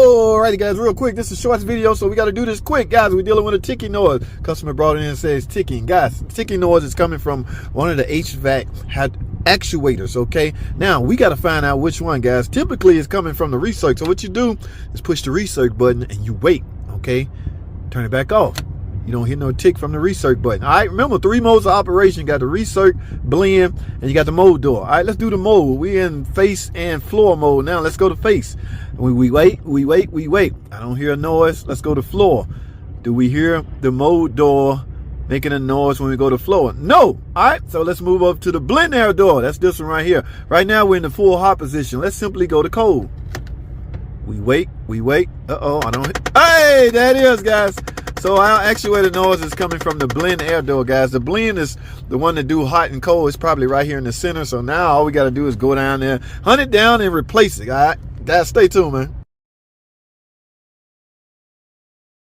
Alrighty guys, real quick, this is a short video, so we got to do this quick. Guys, we're dealing with a ticking noise. Customer brought it in and says ticking. Guys, ticking noise is coming from one of the HVAC actuators, okay? Now, we got to find out which one, guys. Typically, it's coming from the recirc. So what you do is push the recirc button and you wait, okay? Turn it back off. You don't hear no tick from the recirc button. All right, remember 3 modes of operation. You got the recirc, blend, and you got the mode door. All right, let's do the mode. We in face and floor mode now. Let's go to face. We wait. I don't hear a noise. Let's go to floor. Do we hear the mode door making a noise when we go to floor? No. All right, so let's move up to the blend air door. That's this one right here. Right now we're in the full hot position. Let's simply go to cold. We wait. Uh-oh, I don't. Hey, there it is, guys. So our actuator noise is coming from the blend air door, guys. The blend is the one that do hot and cold. It's probably right here in the center. So now all we got to do is go down there, hunt it down, and replace it. All right, guys, stay tuned, man.